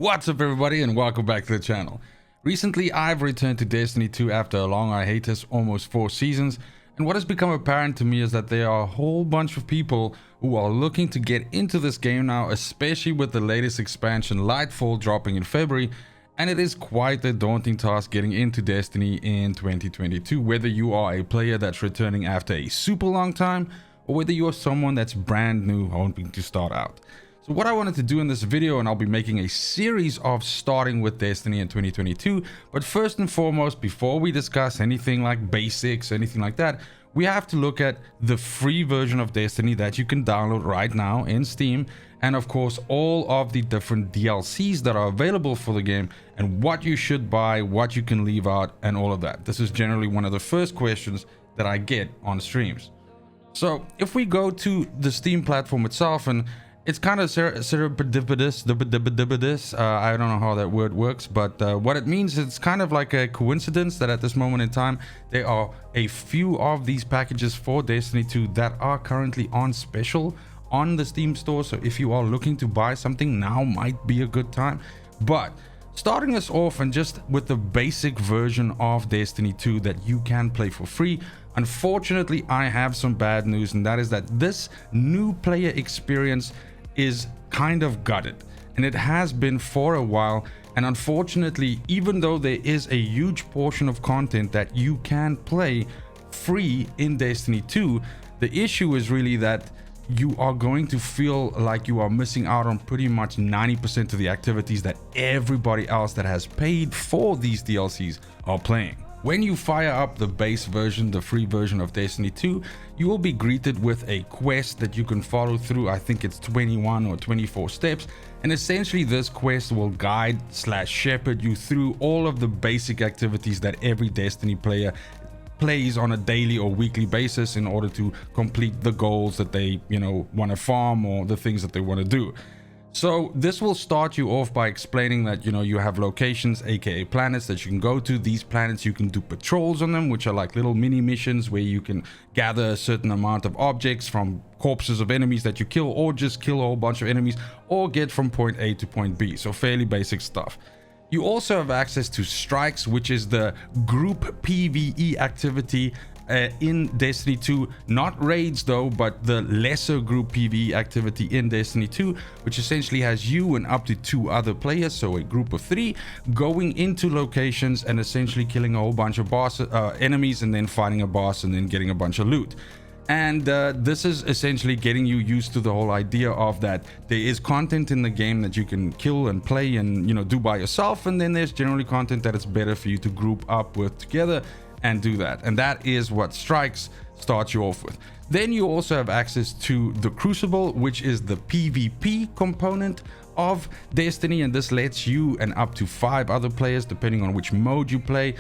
What's up everybody and welcome back to the channel. Recently I've returned to Destiny 2 after a long hiatus, almost 4 seasons, and what has become apparent to me is that there are a whole bunch of people who are looking to get into this game now, especially with the latest expansion Lightfall dropping in February, and it is quite a daunting task getting into Destiny in 2022, whether you are a player that's returning after a super long time or whether you are someone that's brand new hoping to start out. So what I wanted to do in this video, and I'll be making a series of starting with Destiny in 2022, but first and foremost, before we discuss anything like basics, anything like that, we have to look at the free version of Destiny that you can download right now in Steam, and of course all of the different DLCs that are available for the game, and what you should buy, what you can leave out, and all of that. This is generally one of the first questions that I get on streams. So if we go to the Steam platform itself, and it's kind of serendipitous. I don't know how that word works, but what it means, it's kind of like a coincidence that at this moment in time, there are a few of these packages for Destiny 2 that are currently on special on the Steam store. So if you are looking to buy something, now might be a good time. But starting us off and just with the basic version of Destiny 2 that you can play for free, unfortunately, I have some bad news, and that is that this new player experience is kind of gutted, and it has been for a while. And unfortunately, even though there is a huge portion of content that you can play free in Destiny 2, the issue is really that you are going to feel like you are missing out on pretty much 90% of the activities that everybody else that has paid for these DLCs are playing. When you fire up the base version, the free version of Destiny 2, you will be greeted with a quest that you can follow through. I think it's 21 or 24 steps, and essentially this quest will guide / shepherd you through all of the basic activities that every Destiny player plays on a daily or weekly basis in order to complete the goals that they want to farm, or the things that they want to do. So this will start you off by explaining that you have locations, aka planets, that you can go to. These planets, you can do patrols on them, which are like little mini missions where you can gather a certain amount of objects from corpses of enemies that you kill, or just kill a whole bunch of enemies, or get from point A to point B. So fairly basic stuff. You also have access to strikes, which is the group PvE activity in Destiny 2, not raids though, but the lesser group PvE activity in Destiny 2, which essentially has you and up to 2 other players, so a group of 3, going into locations and essentially killing a whole bunch of enemies, and then fighting a boss, and then getting a bunch of loot. And this is essentially getting you used to the whole idea of that there is content in the game that you can kill and play and do by yourself, and then there's generally content that it's better for you to group up with together and do that. And that is what strikes starts you off with. Then you also have access to the Crucible, which is the PvP component of Destiny, and this lets you and up to 5 other players, depending on which mode you play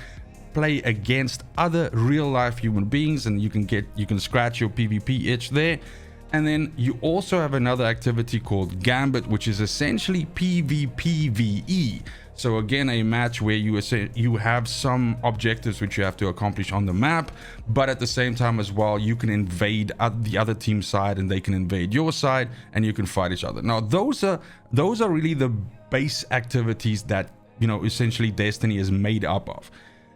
against other real life human beings, and you can scratch your PvP itch there. And then you also have another activity called Gambit, which is essentially PvPvE. So again, a match where you have some objectives which you have to accomplish on the map, but at the same time as well, you can invade the other team's side, and they can invade your side, and you can fight each other. Now, those are really the base activities that essentially Destiny is made up of.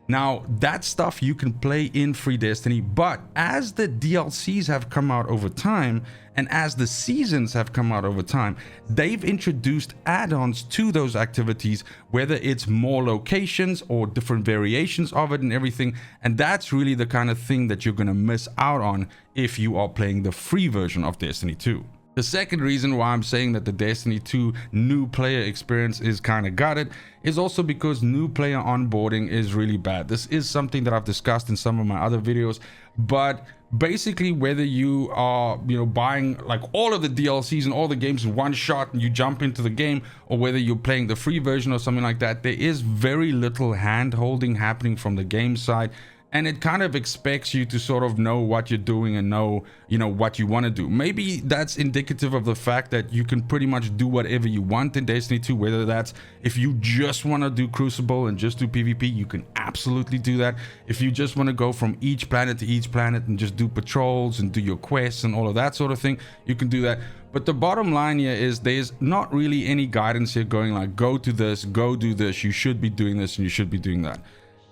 Now, that stuff you can play in free Destiny, but as the DLCs have come out over time, and as the seasons have come out over time, they've introduced add-ons to those activities, whether it's more locations or different variations of it and everything. And that's really the kind of thing that you're going to miss out on if you are playing the free version of Destiny 2. The second reason why I'm saying that the Destiny 2 new player experience is kind of gutted is also because new player onboarding is really bad. This is something that I've discussed in some of my other videos, but basically whether you are buying like all of the DLCs and all the games in one shot and you jump into the game, or whether you're playing the free version or something like that, there is very little hand holding happening from the game side. And it kind of expects you to sort of know what you're doing and know, what you want to do. Maybe that's indicative of the fact that you can pretty much do whatever you want in Destiny 2, whether that's if you just want to do Crucible and just do PvP, you can absolutely do that. If you just want to go from each planet to each planet and just do patrols and do your quests and all of that sort of thing, you can do that. But the bottom line here is there's not really any guidance here going like, go to this, go do this, you should be doing this, and you should be doing that.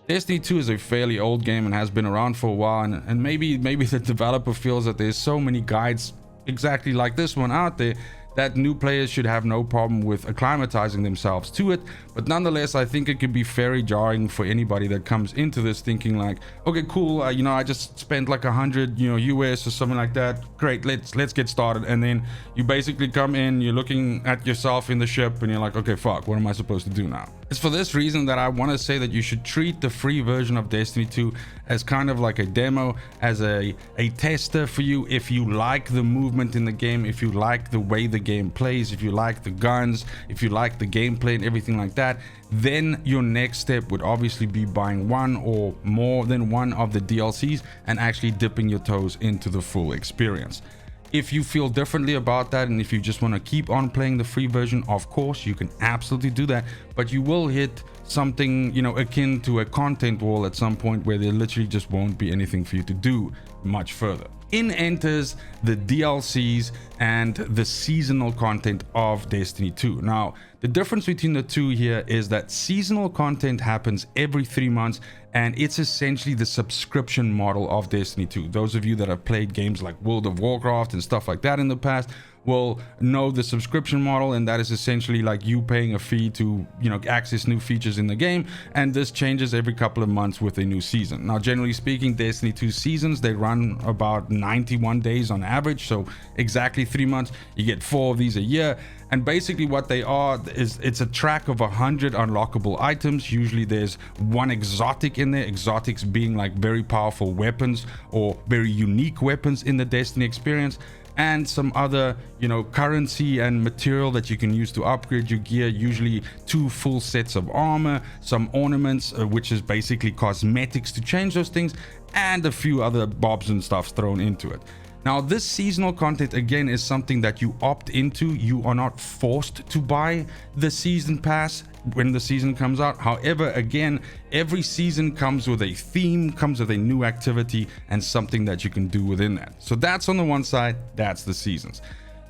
Destiny 2 is a fairly old game and has been around for a while, and maybe the developer feels that there's so many guides exactly like this one out there that new players should have no problem with acclimatizing themselves to it. But nonetheless, I think it could be very jarring for anybody that comes into this thinking like, okay, cool, I just spent like 100 US or something like that, great, let's get started. And then you basically come in, you're looking at yourself in the ship and you're like, okay, fuck, what am I supposed to do now? It's for this reason that I want to say that you should treat the free version of Destiny 2 as kind of like a demo, as a tester for you. If you like the movement in the game, if you like the way the game plays, if you like the guns, if you like the gameplay and everything like that, then your next step would obviously be buying one or more than one of the DLCs and actually dipping your toes into the full experience. If you feel differently about that, and if you just want to keep on playing the free version, of course you can absolutely do that, but you will hit something akin to a content wall at some point where there literally just won't be anything for you to do much further. In enters the DLCs and the seasonal content of Destiny 2. Now, the difference between the two here is that seasonal content happens every 3 months, and it's essentially the subscription model of Destiny 2. Those of you that have played games like World of Warcraft and stuff like that in the past will know the subscription model, and that is essentially like you paying a fee to access new features in the game, and this changes every couple of months with a new season. Now, generally speaking, Destiny 2 seasons, they run about 91 days on average, so exactly 3 months. You get 4 of these a year, and basically what they are is it's a track of 100 unlockable items. Usually there's one exotic in there, exotics being like very powerful weapons or very unique weapons in the Destiny experience, and some other currency and material that you can use to upgrade your gear, usually 2 full sets of armor, some ornaments, which is basically cosmetics to change those things, and a few other bobs and stuffs thrown into it. Now, this seasonal content again is something that you opt into. You are not forced to buy the season pass when the season comes out. However, again, every season comes with a theme, comes with a new activity and something that you can do within that. So that's on the one side, that's the seasons.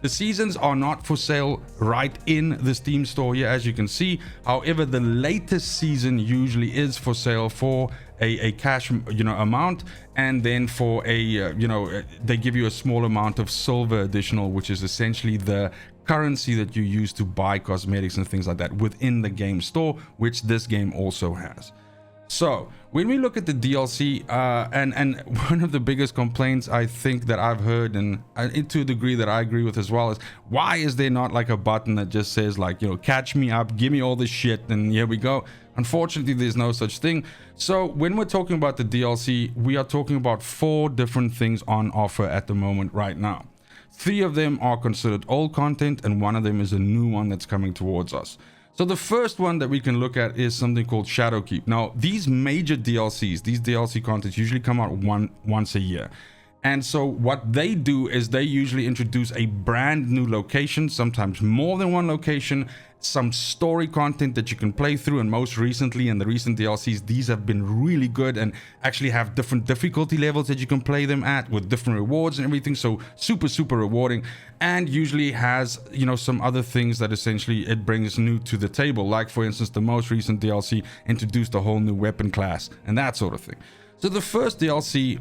The seasons are not for sale right in the Steam store here, as you can see. However, the latest season usually is for sale for a cash amount, and then for a they give you a small amount of silver additional, which is essentially the currency that you use to buy cosmetics and things like that within the game store, which this game also has. So when we look at the DLC, and one of the biggest complaints I think that I've heard, and to a degree that I agree with as well, is why is there not like a button that just says like, catch me up, give me all this shit, and here we go. Unfortunately, there's no such thing. So when we're talking about the DLC, we are talking about 4 different things on offer at the moment right now. 3 of them are considered old content, and 1 of them is a new one that's coming towards us. So the first one that we can look at is something called Shadowkeep. Now, these major DLCs, these DLC contents usually come out once a year. And so what they do is they usually introduce a brand new location, sometimes more than one location, some story content that you can play through, and most recently in the recent DLCs, these have been really good and actually have different difficulty levels that you can play them at with different rewards and everything. So super rewarding, and usually has some other things that essentially it brings new to the table. Like for instance, the most recent DLC introduced a whole new weapon class and that sort of thing. So the first DLC,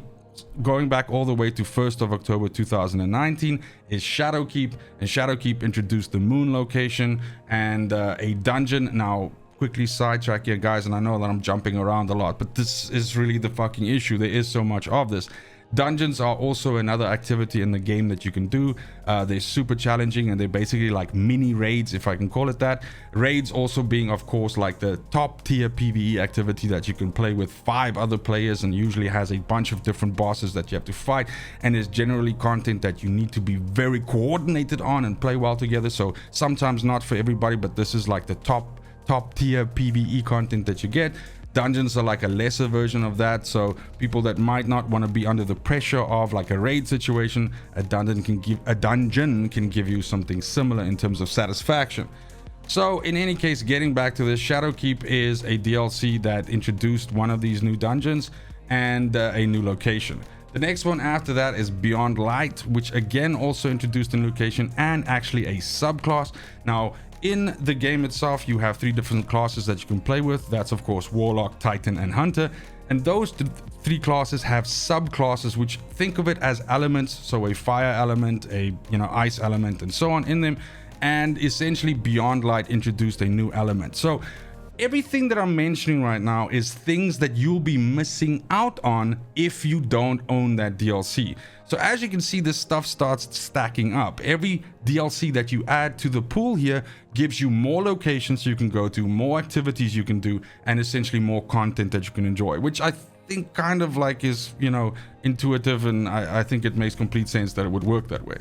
going back all the way to 1st of October 2019, is Shadowkeep, and Shadowkeep introduced the moon location and a dungeon. Now, quickly sidetrack here, guys, and I know that I'm jumping around a lot, but this is really the fucking issue. There is so much of this. Dungeons are also another activity in the game that you can do. They're super challenging, and they're basically like mini raids, if I can call it that. Raids also being, of course, like the top tier PvE activity that you can play with 5 other players, and usually has a bunch of different bosses that you have to fight, and is generally content that you need to be very coordinated on and play well together. So sometimes not for everybody, but this is like the top tier PvE content that you get. Dungeons are like a lesser version of that, so people that might not want to be under the pressure of like a raid situation, a dungeon can give you something similar in terms of satisfaction. So in any case, getting back to this, Shadowkeep is a DLC that introduced one of these new dungeons and a new location. The next one after that is Beyond Light, which again also introduced a new location and actually a subclass. Now, in the game itself, you have 3 different classes that you can play with. That's of course Warlock, Titan, and Hunter. And those 3 classes have subclasses, which think of it as elements. So a fire element, a ice element, and so on in them. And essentially Beyond Light introduced a new element. So everything that I'm mentioning right now is things that you'll be missing out on if you don't own that DLC. So as you can see, this stuff starts stacking up. Every DLC that you add to the pool here gives you more locations you can go to, more activities you can do, and essentially more content that you can enjoy, which I think kind of like is, intuitive, and I think it makes complete sense that it would work that way.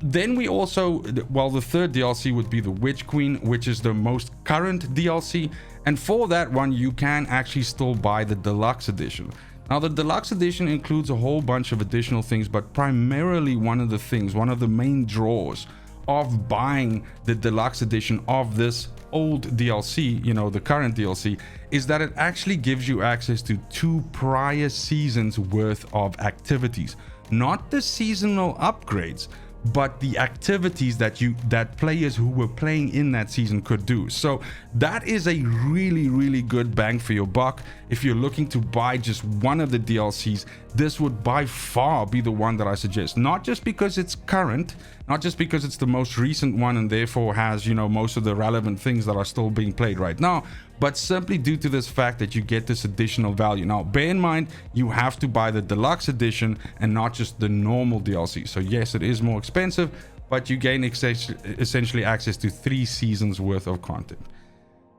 Then we also, well, the third DLC would be the Witch Queen, which is the most current DLC. And for that one, you can actually still buy the deluxe edition. Now, the deluxe edition includes a whole bunch of additional things, but primarily one of the main draws of buying the deluxe edition of this old DLC, the current DLC, is that it actually gives you access to 2 prior seasons worth of activities. Not the seasonal upgrades, but the activities that players who were playing in that season could do. So that is a really good bang for your buck. If you're looking to buy just one of the DLCs, this would by far be the one that I suggest. Not just because it's current, not just because it's the most recent one and therefore has, most of the relevant things that are still being played right now, but simply due to this fact that you get this additional value. Now, bear in mind, you have to buy the deluxe edition and not just the normal DLC. So yes, it is more expensive, but you gain essentially access to 3 seasons worth of content.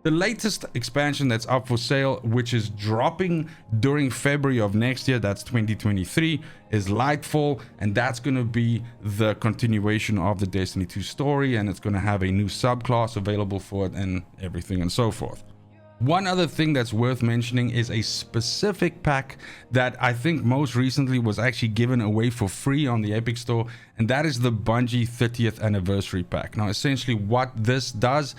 The latest expansion that's up for sale, which is dropping during February of next year, that's 2023, is Lightfall, and that's going to be the continuation of the Destiny 2 story, and it's going to have a new subclass available for it and everything and so forth. One other thing that's worth mentioning is a specific pack that I think most recently was actually given away for free on the Epic Store, and that is the Bungie 30th Anniversary Pack. Now, essentially what this does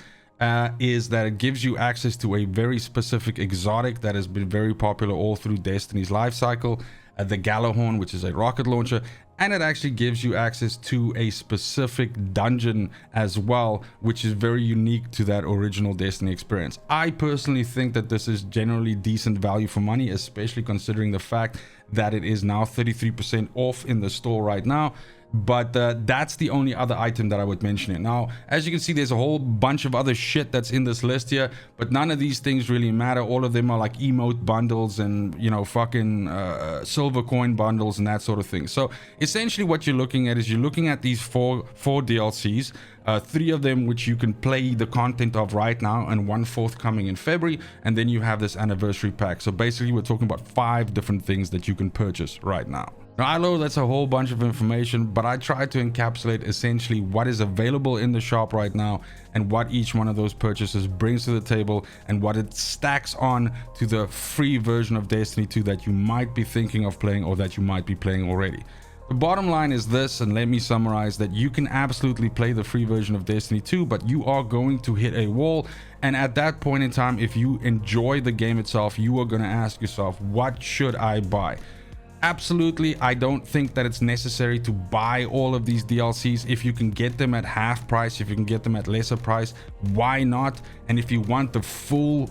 is that it gives you access to a very specific exotic that has been very popular all through Destiny's life cycle, the Gallahorn, which is a rocket launcher, and it actually gives you access to a specific dungeon as well, which is very unique to that original Destiny experience. I personally think that this is generally decent value for money, especially considering the fact that it is now 33% off in the store right now. But that's the only other item that I would mention it. Now, as you can see, there's a whole bunch of other shit that's in this list here, but none of these things really matter. All of them are like emote bundles and, fucking silver coin bundles and that sort of thing. So essentially what you're looking at is you're looking at these four DLCs, 3 of them which you can play the content of right now, and 1 forthcoming in February, and then you have this anniversary pack. So basically we're talking about 5 different things that you can purchase right now. Now, I know that's a whole bunch of information, but I tried to encapsulate essentially what is available in the shop right now and what each one of those purchases brings to the table and what it stacks on to the free version of Destiny 2 that you might be thinking of playing or that you might be playing already. The bottom line is this, and let me summarize, that you can absolutely play the free version of Destiny 2, but you are going to hit a wall, and at that point in time, if you enjoy the game itself, you are going to ask yourself, what should I buy? Absolutely, I don't think that it's necessary to buy all of these DLCs. If you can get them at half price, if you can get them at lesser price, why not? And if you want the full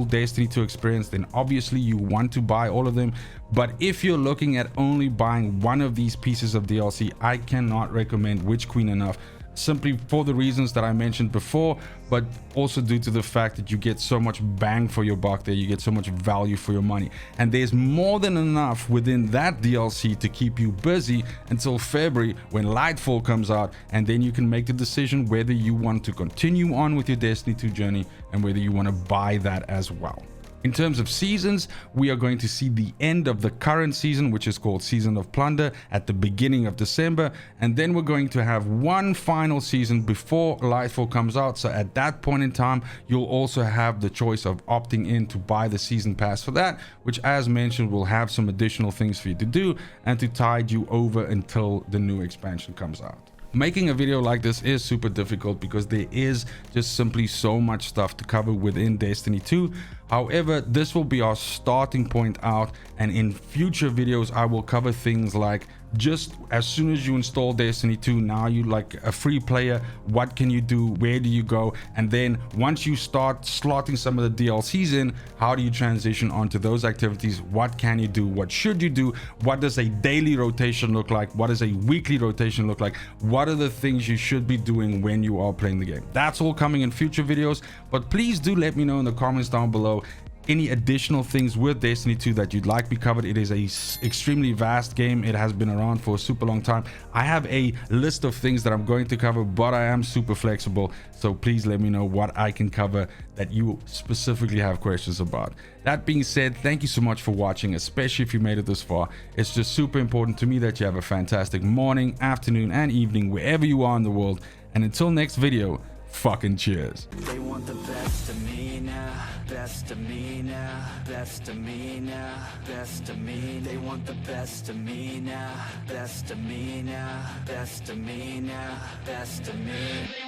Destiny 2 experience, then obviously you want to buy all of them. But if you're looking at only buying one of these pieces of DLC, I cannot recommend Witch Queen enough, simply for the reasons that I mentioned before, but also due to the fact that you get so much bang for your buck there, you get so much value for your money, and there's more than enough within that DLC to keep you busy until February when Lightfall comes out, and then you can make the decision whether you want to continue on with your Destiny 2 journey and whether you want to buy that as well. In terms of seasons, we are going to see the end of the current season, which is called Season of Plunder, at the beginning of December, and then we're going to have one final season before Lightfall comes out. So at that point in time, you'll also have the choice of opting in to buy the season pass for that, which, as mentioned, will have some additional things for you to do and to tide you over until the new expansion comes out. Making a video like this is super difficult because there is just simply so much stuff to cover within Destiny 2. However, this will be our starting point out, and in future videos I will cover things like, just as soon as you install Destiny 2, now you like a free player, what can you do, where do you go, and then once you start slotting some of the DLCs in, how do you transition onto those activities, what can you do, what should you do, what does a daily rotation look like, what does a weekly rotation look like, what are the things you should be doing when you are playing the game. That's all coming in future videos, but please do let me know in the comments down below any additional things with Destiny 2 that you'd like me covered. It is a extremely vast game. It has been around for a super long time. I have a list of things that I'm going to cover, but I am super flexible, so please let me know what I can cover that you specifically have questions about. That being said, thank you so much for watching, especially if you made it this far. It's just super important to me that you have a fantastic morning, afternoon, and evening wherever you are in the world, and until next video, fucking cheers. They want the best of me now, best of me now, best of me now, best of me. They want the best of me now, best of me now, best of me now, best of me.